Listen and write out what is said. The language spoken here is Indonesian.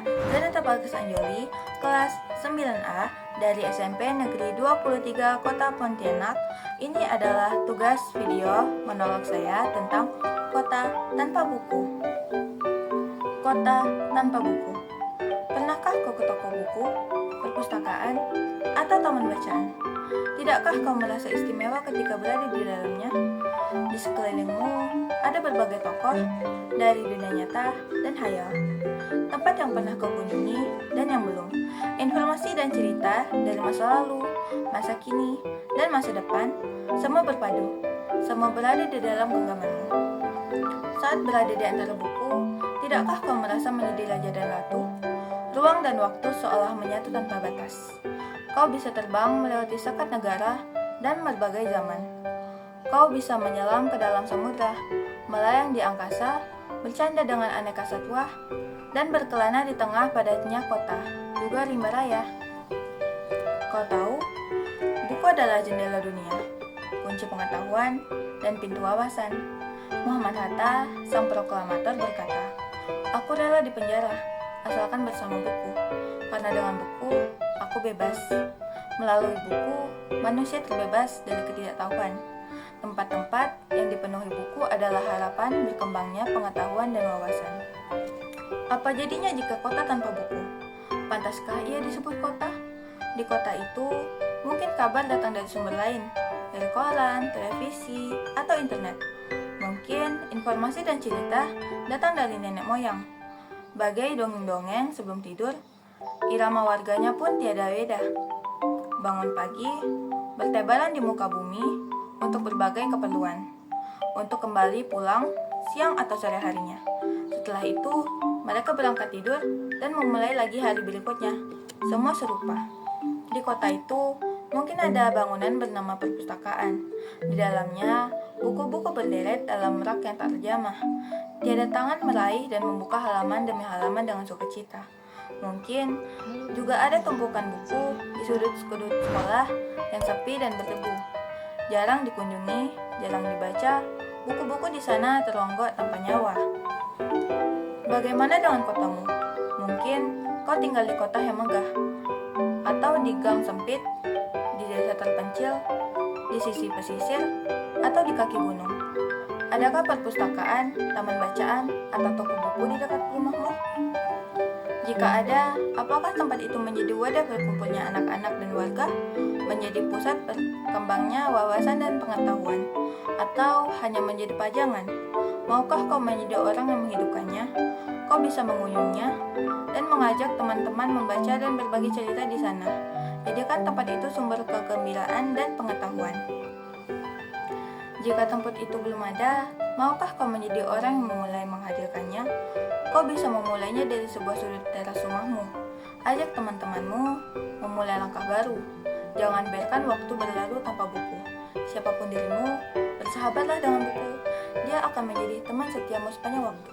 Zaneta Bagus Anjoli, kelas 9A dari SMP Negeri 23 Kota Pontianak. Ini adalah tugas video monolog saya tentang kota tanpa buku. Kota tanpa buku. Pernahkah kau ke toko buku, perpustakaan, atau taman bacaan? Tidakkah kau merasa istimewa ketika berada di dalamnya? Di sekelilingmu ada berbagai tokoh dari dunia nyata dan hayal. Tempat yang pernah kau kunjungi dan yang belum. Informasi dan cerita dari masa lalu, masa kini, dan masa depan, semua berpadu. Semua berada di dalam genggamanmu. Saat berada di antara buku, tidakkah kau merasa menjadi raja dan ratu? Ruang dan waktu seolah menyatu tanpa batas. Kau bisa terbang melewati sekat negara dan berbagai zaman. Kau bisa menyelam ke dalam samudra, melayang di angkasa, bercanda dengan aneka satwa, dan berkelana di tengah padatnya kota, juga rimba raya. Kau tahu, buku adalah jendela dunia, kunci pengetahuan, dan pintu wawasan. Muhammad Hatta, sang proklamator berkata, "Aku rela di penjara, asalkan bersama buku, karena dengan buku, aku bebas." Melalui buku, manusia terbebas dari ketidaktahuan. Tempat-tempat yang dipenuhi buku adalah harapan berkembangnya pengetahuan dan wawasan. Apa jadinya jika kota tanpa buku? Pantaskah ia disebut kota? Di kota itu, mungkin kabar datang dari sumber lain, dari koran, televisi, atau internet. Mungkin informasi dan cerita datang dari nenek moyang. Bagai dongeng-dongeng sebelum tidur, irama warganya pun tiada beda. Bangun pagi, bertebaran di muka bumi untuk berbagai keperluan, untuk kembali pulang siang atau sore harinya. Setelah itu, mereka berangkat tidur dan memulai lagi hari berikutnya. Semua serupa. Di kota itu, mungkin ada bangunan bernama perpustakaan. Di dalamnya, buku-buku berderet dalam rak yang tak terjamah. Tiada tangan meraih dan membuka halaman demi halaman dengan sukacita. Mungkin juga ada tumpukan buku di sudut-sudut sekolah yang sepi dan berdebu. Jarang dikunjungi, jarang dibaca, buku-buku di sana teronggok tanpa nyawa. Bagaimana dengan kotamu? Mungkin kau tinggal di kota yang megah, atau di gang sempit, di desa terpencil, di sisi pesisir, atau di kaki gunung. Adakah perpustakaan, taman bacaan, atau toko buku di dekat rumahmu? Jika ada, apakah tempat itu menjadi wadah berkumpulnya anak-anak dan warga? Menjadi pusat berkembangnya wawasan dan pengetahuan? Atau hanya menjadi pajangan? Maukah kau menjadi orang yang menghidupkannya? Kau bisa mengunjungnya dan mengajak teman-teman membaca dan berbagi cerita di sana. Jadikan tempat itu sumber kegembiraan dan pengetahuan. Jika tempat itu belum ada, maukah kau menjadi orang yang memulai menghadirkannya? Kau bisa memulainya dari sebuah sudut teras rumahmu. Ajak teman-temanmu memulai langkah baru. Jangan biarkan waktu berlalu tanpa buku. Siapapun dirimu, bersahabatlah dengan buku. Dia akan menjadi teman setiamu sepanjang waktu.